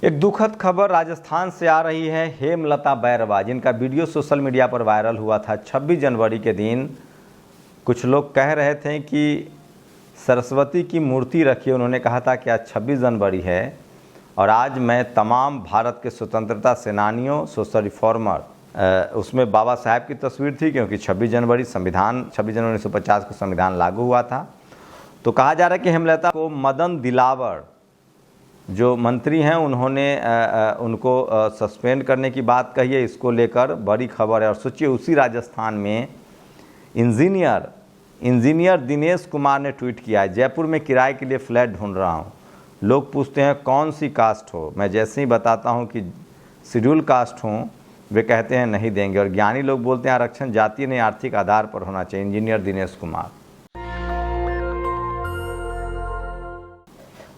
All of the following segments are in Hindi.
एक दुखद खबर राजस्थान से आ रही है। हेमलता बैरवा, जिनका वीडियो सोशल मीडिया पर वायरल हुआ था 26 जनवरी के दिन, कुछ लोग कह रहे थे कि सरस्वती की मूर्ति रखी। उन्होंने कहा था कि आज 26 जनवरी है और आज मैं तमाम भारत के स्वतंत्रता सेनानियों, सोशल रिफॉर्मर, उसमें बाबा साहब की तस्वीर थी क्योंकि 26 जनवरी 1950 को संविधान लागू हुआ था। तो कहा जा रहा है कि हेमलता को मदन दिलावर जो मंत्री हैं उन्होंने उनको सस्पेंड करने की बात कही है। इसको लेकर बड़ी खबर है। और सोचिए, उसी राजस्थान में इंजीनियर दिनेश कुमार ने ट्वीट किया है, जयपुर में किराए के लिए फ्लैट ढूंढ रहा हूं। लोग पूछते हैं कौन सी कास्ट हो, मैं जैसे ही बताता हूं कि शेड्यूल कास्ट हूं, वे कहते हैं नहीं देंगे। और ज्ञानी लोग बोलते हैं आरक्षण जातीय नहीं आर्थिक आधार पर होना चाहिए। इंजीनियर दिनेश कुमार।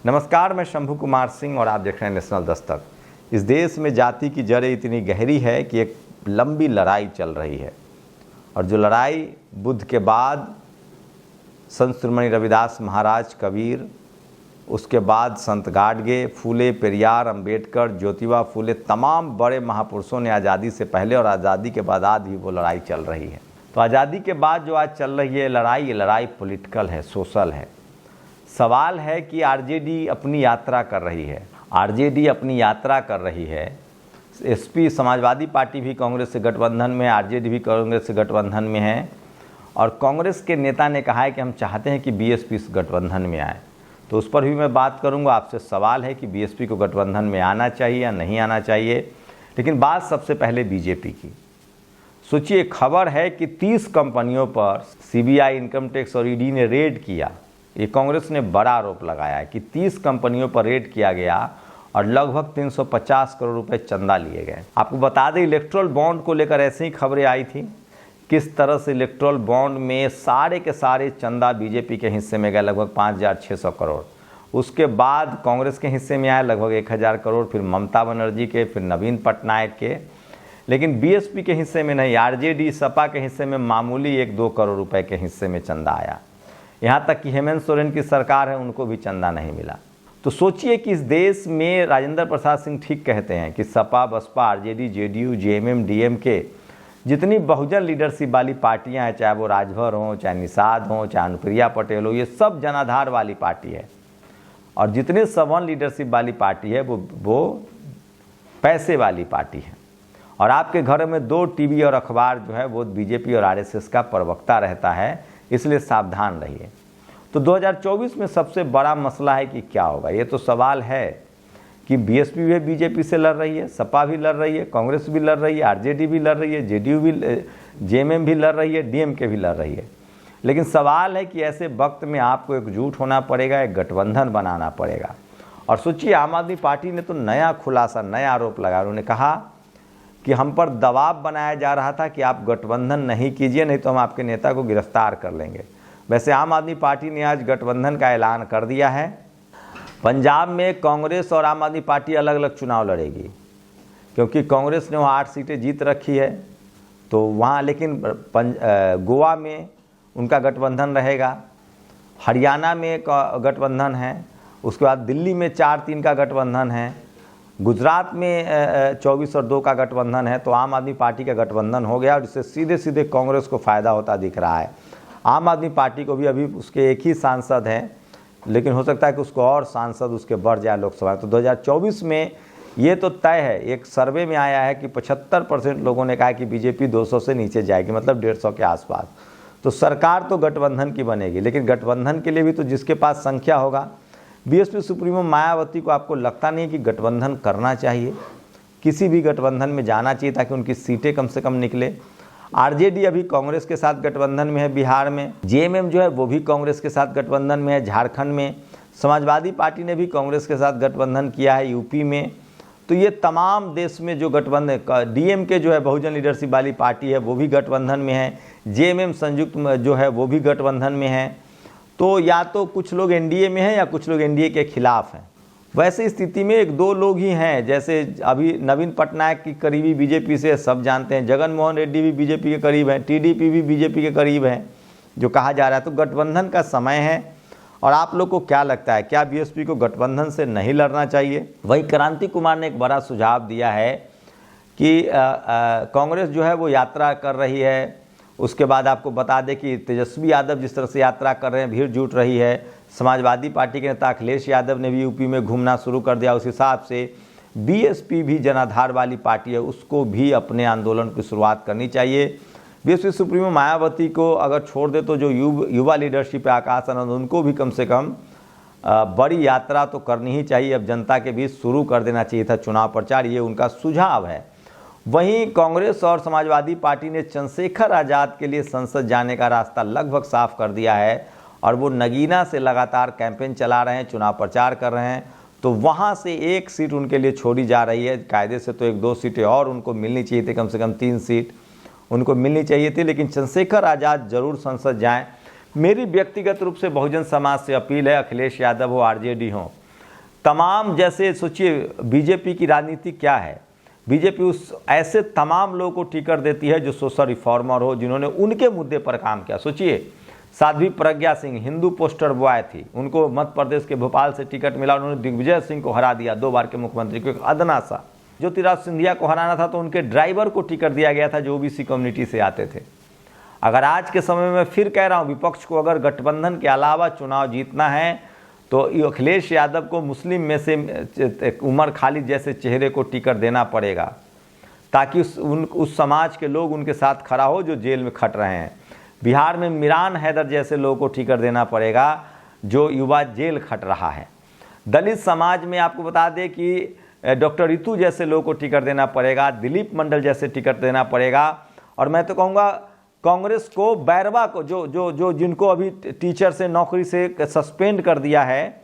नमस्कार, मैं शंभू कुमार सिंह और आप देख रहे हैं नेशनल दस्तक। इस देश में जाति की जड़ें इतनी गहरी है कि एक लंबी लड़ाई चल रही है। और जो लड़ाई बुद्ध के बाद संत शिरोमणि रविदास महाराज, कबीर, उसके बाद संत गाडगे, फूले, पेरियार, अंबेडकर, ज्योतिबा फूले, तमाम बड़े महापुरुषों ने आज़ादी से पहले और आज़ादी के बाद आज भी वो लड़ाई चल रही है। तो आज़ादी के बाद जो आज चल रही है लड़ाई, ये लड़ाई पॉलिटिकल है, सोशल है। सवाल है कि आरजेडी अपनी यात्रा कर रही है। एसपी समाजवादी पार्टी भी कांग्रेस से गठबंधन में है, आरजेडी भी कांग्रेस से गठबंधन में है। और कांग्रेस के नेता ने कहा है कि हम चाहते हैं कि बीएसपी इस गठबंधन में आए। तो उस पर भी मैं बात करूंगा। आपसे सवाल है कि बीएसपी को गठबंधन में आना चाहिए या नहीं आना चाहिए। लेकिन बात सबसे पहले बीजेपी की। सोचिए, खबर है कि 30 कंपनियों पर सीबीआई, इनकम टैक्स और ईडी ने रेड किया। ये कांग्रेस ने बड़ा आरोप लगाया है कि 30 कंपनियों पर रेड किया गया और लगभग 350 करोड़ रुपए चंदा लिए गए। आपको बता दें, इलेक्ट्रल बॉन्ड को लेकर ऐसी ही खबरें आई थी, किस तरह से इलेक्ट्रल बॉन्ड में सारे के सारे चंदा बीजेपी के हिस्से में गए, लगभग 5600 करोड़। उसके बाद कांग्रेस के हिस्से में आए लगभग 1000 करोड़, फिर ममता बनर्जी के, फिर नवीन पटनायक के। लेकिन बीएसपी के हिस्से में नहीं, आरजेडी, सपा के हिस्से में मामूली 1-2 करोड़ रुपए के हिस्से में चंदा आया। यहाँ तक कि हेमंत सोरेन की सरकार है, उनको भी चंदा नहीं मिला। तो सोचिए कि इस देश में राजेंद्र प्रसाद सिंह ठीक कहते हैं कि सपा, बसपा, आरजेडी, जेडीयू, जेएमएम, डीएमके, जितनी बहुजन लीडरशिप वाली पार्टियां हैं, चाहे वो राजभर हों, चाहे निषाद हों, चाहे अनुप्रिया पटेल हो, ये सब जनाधार वाली पार्टी है। और जितने सवर्ण लीडरशिप वाली पार्टी है वो पैसे वाली पार्टी है। और आपके घर में 2 टीवी और अखबार जो है वो बीजेपी और आरएसएस का प्रवक्ता रहता है, इसलिए सावधान रहिए। तो 2024 में सबसे बड़ा मसला है कि क्या होगा। ये तो सवाल है कि बीएसपी भी बीजेपी से लड़ रही है, सपा भी लड़ रही है, कांग्रेस भी लड़ रही है, आरजेडी भी लड़ रही है, जेडीयू भी, जेएमएम भी लड़ रही है, डीएमके भी लड़ रही है। लेकिन सवाल है कि ऐसे वक्त में आपको एकजुट होना पड़ेगा, एक गठबंधन बनाना पड़ेगा। और सोचिए, आम आदमी पार्टी ने तो नया खुलासा, नया आरोप लगाया। उन्होंने कहा कि हम पर दबाव बनाया जा रहा था कि आप गठबंधन नहीं कीजिए, नहीं तो हम आपके नेता को गिरफ्तार कर लेंगे। वैसे आम आदमी पार्टी ने आज गठबंधन का ऐलान कर दिया है। पंजाब में कांग्रेस और आम आदमी पार्टी अलग अलग चुनाव लड़ेगी, क्योंकि कांग्रेस ने वहाँ 8 सीटें जीत रखी है। तो वहाँ, लेकिन गोवा में उनका गठबंधन रहेगा, हरियाणा में गठबंधन है, उसके बाद दिल्ली में 4-3 का गठबंधन है, गुजरात में 24 और 2 का गठबंधन है। तो आम आदमी पार्टी का गठबंधन हो गया और इससे सीधे सीधे कांग्रेस को फ़ायदा होता दिख रहा है। आम आदमी पार्टी को भी अभी उसके एक ही सांसद हैं, लेकिन हो सकता है कि उसको और सांसद उसके बढ़ जाए लोकसभा। तो 2024 में ये तो तय है। एक सर्वे में आया है कि 75% लोगों ने कहा कि बीजेपी 200 से नीचे जाएगी, मतलब 150 के आसपास। तो सरकार तो गठबंधन की बनेगी, लेकिन गठबंधन के लिए भी तो जिसके पास संख्या होगा। बीएसपी सुप्रीमो मायावती को आपको लगता नहीं है कि गठबंधन करना चाहिए, किसी भी गठबंधन में जाना चाहिए ताकि उनकी सीटें कम से कम निकले। आरजेडी अभी कांग्रेस के साथ गठबंधन में है बिहार में, जेएमएम जो है वो भी कांग्रेस के साथ गठबंधन में है झारखंड में, समाजवादी पार्टी ने भी कांग्रेस के साथ गठबंधन किया है यूपी में। तो ये तमाम देश में जो गठबंधन, डीएमके जो है बहुजन लीडरशिप वाली पार्टी है वो भी गठबंधन में है, जेएमएम संयुक्त जो है वो भी गठबंधन में है। तो या तो कुछ लोग एनडीए में हैं या कुछ लोग एनडीए के खिलाफ हैं। वैसे स्थिति में 1-2 लोग ही हैं, जैसे अभी नवीन पटनायक की करीबी बीजेपी से सब जानते हैं, जगन मोहन रेड्डी भी बीजेपी के करीब हैं, टीडीपी भी बीजेपी के करीब हैं, जो कहा जा रहा है। तो गठबंधन का समय है और आप लोग को क्या लगता है, क्या बीएसपी को गठबंधन से नहीं लड़ना चाहिए? वहीं क्रांति कुमार ने एक बड़ा सुझाव दिया है कि कांग्रेस जो है वो यात्रा कर रही है, उसके बाद आपको बता दें कि तेजस्वी यादव जिस तरह से यात्रा कर रहे हैं, भीड़ जुट रही है। समाजवादी पार्टी के नेता अखिलेश यादव ने भी यूपी में घूमना शुरू कर दिया। उस हिसाब से बीएसपी भी जनाधार वाली पार्टी है, उसको भी अपने आंदोलन की शुरुआत करनी चाहिए। बीएसपी सुप्रीमो मायावती को अगर छोड़ दे तो जो युवा लीडरशिप है आकाश आनंद, उनको भी कम से कम बड़ी यात्रा तो करनी ही चाहिए। अब जनता के बीच शुरू कर देना चाहिए था चुनाव प्रचार, ये उनका सुझाव है। वहीं कांग्रेस और समाजवादी पार्टी ने चंद्रशेखर आज़ाद के लिए संसद जाने का रास्ता लगभग साफ कर दिया है और वो नगीना से लगातार कैंपेन चला रहे हैं, चुनाव प्रचार कर रहे हैं। तो वहाँ से एक सीट उनके लिए छोड़ी जा रही है। कायदे से तो 1-2 सीटें और उनको मिलनी चाहिए थी, कम से कम 3 सीट उनको मिलनी चाहिए थी, लेकिन चंद्रशेखर आज़ाद जरूर संसद जाएं। मेरी व्यक्तिगत रूप से बहुजन समाज से अपील है, अखिलेश यादव हो, आरजेडी हो, तमाम, जैसे सोचिए बीजेपी की राजनीति क्या है, बीजेपी उस ऐसे तमाम लोगों को टिकट देती है जो सोशल रिफॉर्मर हो, जिन्होंने उनके मुद्दे पर काम किया। सोचिए साध्वी प्रज्ञा सिंह हिंदू पोस्टर बॉय थी, उनको मध्य प्रदेश के भोपाल से टिकट मिला, उन्होंने दिग्विजय सिंह को हरा दिया, 2 बार के मुख्यमंत्री को, एक अदना सा। ज्योतिरादित्य सिंधिया को हराना था तो उनके ड्राइवर को टिकट दिया गया था जो ओबीसी कम्युनिटी से आते थे। अगर आज के समय में फिर कह रहा हूँ, विपक्ष को अगर गठबंधन के अलावा चुनाव जीतना है तो अखिलेश यादव को मुस्लिम में से उमर खालिद जैसे चेहरे को टिकट देना पड़ेगा, ताकि उस समाज के लोग उनके साथ खड़ा हो जो जेल में खट रहे हैं। बिहार में मिरान हैदर जैसे लोगों को टिकट देना पड़ेगा जो युवा जेल खट रहा है। दलित समाज में आपको बता दें कि डॉक्टर रितु जैसे लोगों को टिकट देना पड़ेगा, दिलीप मंडल जैसे टिकट देना पड़ेगा। और मैं तो कहूँगा कांग्रेस को बैरवा को, जो जिनको अभी टीचर से नौकरी से सस्पेंड कर दिया है,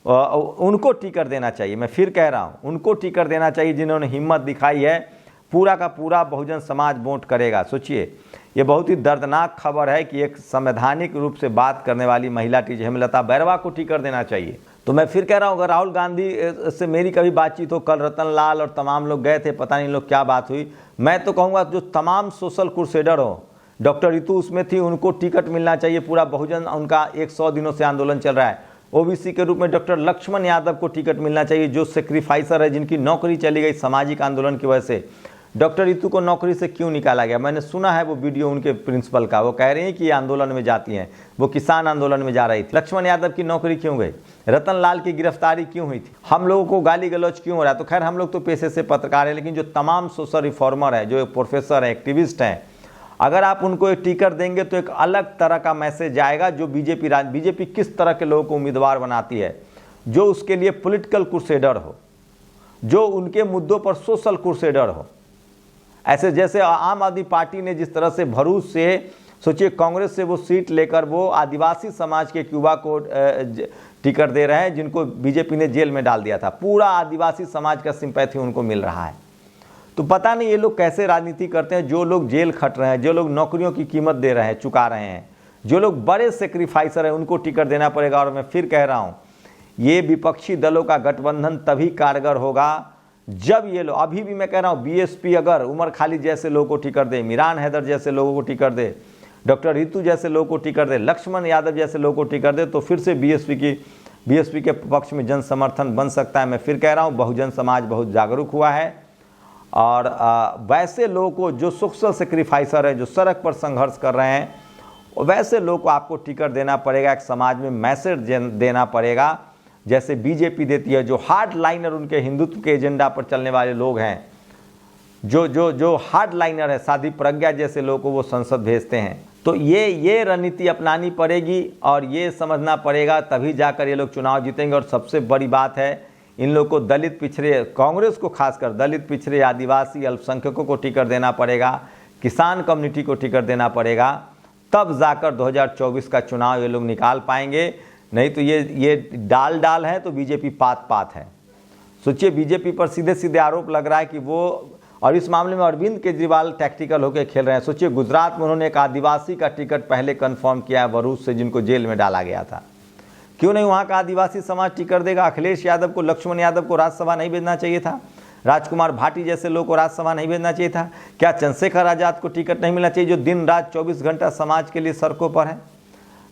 उनको टिकट देना चाहिए। मैं फिर कह रहा हूँ, उनको टिकट देना चाहिए जिन्होंने हिम्मत दिखाई है। पूरा का पूरा बहुजन समाज वोट करेगा। सोचिए, ये बहुत ही दर्दनाक खबर है कि एक संवैधानिक रूप से बात करने वाली महिला टीचर हेमलता बैरवा को टिकट देना चाहिए। तो मैं फिर कह रहा हूँ, अगर राहुल गांधी से मेरी कभी बातचीत हो, कल रतन लाल और तमाम लोग गए थे, पता नहीं लोग क्या बात हुई, मैं तो कहूँगा जो तमाम सोशल क्रूसेडर हो, डॉक्टर रितु उसमें थी, उनको टिकट मिलना चाहिए। पूरा बहुजन, उनका 100 दिनों से आंदोलन चल रहा है। ओबीसी के रूप में डॉक्टर लक्ष्मण यादव को टिकट मिलना चाहिए, जो सेक्रीफाइसर है, जिनकी नौकरी चली गई सामाजिक आंदोलन की वजह से। डॉक्टर रितु को नौकरी से क्यों निकाला गया? मैंने सुना है वो वीडियो उनके प्रिंसिपल का, वो कह रहे हैं कि ये आंदोलन में जाती हैं, वो किसान आंदोलन में जा रही थी। लक्ष्मण यादव की नौकरी क्यों गई? रतन लाल की गिरफ्तारी क्यों हुई थी? हम लोगों को गाली गलौज क्यों हो रहा है? तो खैर, हम लोग तो पेशे से पत्रकार हैं, लेकिन जो तमाम सोशल रिफॉर्मर है, जो प्रोफेसर हैं, एक्टिविस्ट हैं, अगर आप उनको एक टिकट देंगे तो एक अलग तरह का मैसेज आएगा। जो बीजेपी किस तरह के लोगों को उम्मीदवार बनाती है, जो उसके लिए पॉलिटिकल क्रूसेडर हो, जो उनके मुद्दों पर सोशल क्रूसेडर हो। ऐसे जैसे आम आदमी पार्टी ने जिस तरह से भरूच से, सोचिए कांग्रेस से वो सीट लेकर वो आदिवासी समाज के युवा को टिकट दे रहे हैं, जिनको बीजेपी ने जेल में डाल दिया था। पूरा आदिवासी समाज का सिंपैथी उनको मिल रहा है। तो पता नहीं ये लोग कैसे राजनीति करते हैं। जो लोग जेल खट रहे हैं, जो लोग नौकरियों की कीमत दे रहे हैं, चुका रहे हैं, जो लोग बड़े सेक्रीफाइसर हैं, उनको टिकट देना पड़ेगा। और मैं फिर कह रहा हूँ, ये विपक्षी दलों का गठबंधन तभी कारगर होगा जब ये लोग, अभी भी मैं कह रहा हूँ, बीएसपी अगर उमर खालिद जैसे लोगों को टिकट दे, मिरान हैदर जैसे लोगों को टिकट दे, डॉक्टर रितु जैसे लोगों को टिकट दे, लक्ष्मण यादव जैसे लोगों को टिकट दे, तो फिर से बीएसपी के पक्ष में जन समर्थन बन सकता है। मैं फिर कह रहा हूँ, बहुजन समाज बहुत जागरूक हुआ है और वैसे लोगों को, जो सोशल सेक्रीफाइसर है, जो सड़क पर संघर्ष कर रहे हैं, वैसे लोगों को आपको टिकट देना पड़ेगा। एक समाज में मैसेज देना पड़ेगा, जैसे बीजेपी देती है। जो हार्ड लाइनर, उनके हिंदुत्व के एजेंडा पर चलने वाले लोग हैं, जो हार्ड लाइनर है, साध्वी प्रज्ञा जैसे लोगों को वो संसद भेजते हैं। तो ये रणनीति अपनानी पड़ेगी और ये समझना पड़ेगा, तभी जाकर ये लोग चुनाव जीतेंगे। और सबसे बड़ी बात है, इन लोग को दलित पिछड़े, कांग्रेस को खासकर दलित पिछड़े, आदिवासी, अल्पसंख्यकों को टिकट देना पड़ेगा, किसान कम्युनिटी को टिकट देना पड़ेगा, तब जाकर 2024 का चुनाव ये लोग निकाल पाएंगे। नहीं तो ये डाल है तो बीजेपी पात है। सोचिए, बीजेपी पर सीधे सीधे आरोप लग रहा है कि वो, और इस मामले में अरविंद केजरीवाल टैक्टिकल होकर खेल रहे हैं। सोचिए, गुजरात में उन्होंने एक आदिवासी का टिकट पहले कंफर्म किया है भरूच से, जिनको जेल में डाला गया था। क्यों नहीं वहाँ का आदिवासी समाज टिकट देगा? अखिलेश यादव को, लक्ष्मण यादव को राज्यसभा नहीं भेजना चाहिए था? राजकुमार भाटी जैसे लोग को राज्यसभा नहीं भेजना चाहिए था? क्या चंद्रशेखर आज़ाद को टिकट नहीं मिलना चाहिए, जो दिन रात 24 घंटा समाज के लिए सड़कों पर है?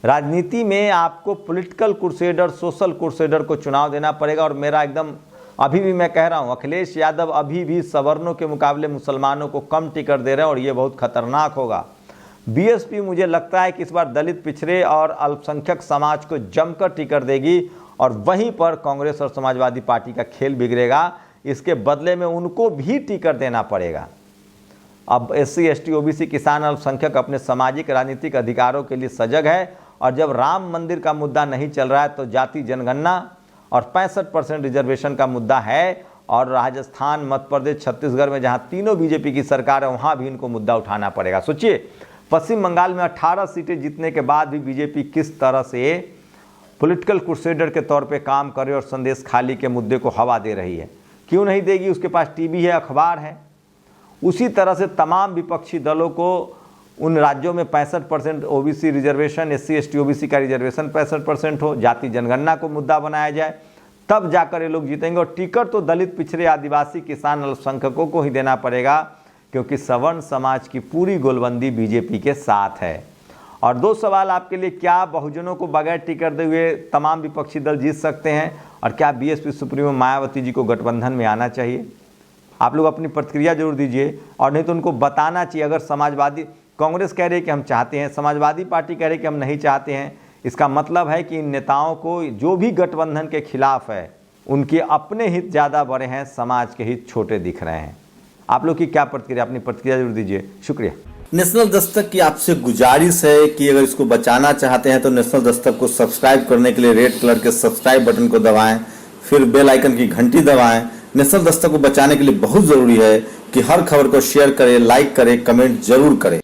राजनीति में आपको पॉलिटिकल क्रूसेडर, सोशल क्रूसेडर को चुनाव देना पड़ेगा। और मेरा एकदम अभी भी मैं कह रहा हूँ, अखिलेश यादव अभी भी सवर्णों के मुकाबले मुसलमानों को कम टिकट दे रहे हैं और ये बहुत खतरनाक होगा। बीएसपी मुझे लगता है कि इस बार दलित, पिछड़े और अल्पसंख्यक समाज को जमकर टिकट देगी और वहीं पर कांग्रेस और समाजवादी पार्टी का खेल बिगड़ेगा। इसके बदले में उनको भी टिकट देना पड़ेगा। अब SC, ST, OBC, किसान, अल्पसंख्यक अपने सामाजिक राजनीतिक अधिकारों के लिए सजग है और जब राम मंदिर का मुद्दा नहीं चल रहा है तो जाति जनगणना और 65% रिजर्वेशन का मुद्दा है। और राजस्थान, मध्य प्रदेश, छत्तीसगढ़ में जहाँ तीनों बीजेपी की सरकार है वहाँ भी इनको मुद्दा उठाना पड़ेगा। सोचिए, पश्चिम बंगाल में 18 सीटें जीतने के बाद भी बीजेपी किस तरह से पॉलिटिकल क्रूसेडर के तौर पे काम करे और संदेश खाली के मुद्दे को हवा दे रही है। क्यों नहीं देगी? उसके पास टीवी है, अखबार है। उसी तरह से तमाम विपक्षी दलों को उन राज्यों में 65% OBC reservation, SC, ST, OBC का रिजर्वेशन 65% हो, जाति जनगणना को मुद्दा बनाया जाए, तब जाकर ये लोग जीतेंगे। और टिकट तो दलित, पिछड़े, आदिवासी, किसान, अल्पसंख्यकों को ही देना पड़ेगा क्योंकि सवर्ण समाज की पूरी गोलबंदी बीजेपी के साथ है। और दो सवाल आपके लिए, क्या बहुजनों को बगैर टिकट दे हुए तमाम विपक्षी दल जीत सकते हैं? और क्या बीएसपी सुप्रीमो मायावती जी को गठबंधन में आना चाहिए? आप लोग अपनी प्रतिक्रिया जरूर दीजिए। और नहीं तो उनको बताना चाहिए, अगर समाजवादी, कांग्रेस कह रही है कि हम चाहते हैं, समाजवादी पार्टी कह रही है कि हम नहीं चाहते हैं, इसका मतलब है कि इन नेताओं को जो भी गठबंधन के खिलाफ है उनके अपने हित ज़्यादा बड़े हैं, समाज के हित छोटे दिख रहे हैं। आप लोग की क्या प्रतिक्रिया, अपनी प्रतिक्रिया जरूर दीजिए। शुक्रिया। नेशनल दस्तक की आपसे गुजारिश है कि अगर इसको बचाना चाहते हैं तो नेशनल दस्तक को सब्सक्राइब करने के लिए रेड कलर के सब्सक्राइब बटन को दबाएं, फिर बेल आइकन की घंटी दबाएं। नेशनल दस्तक को बचाने के लिए बहुत जरूरी है कि हर खबर को शेयर करें, लाइक करें, कमेंट जरूर करें।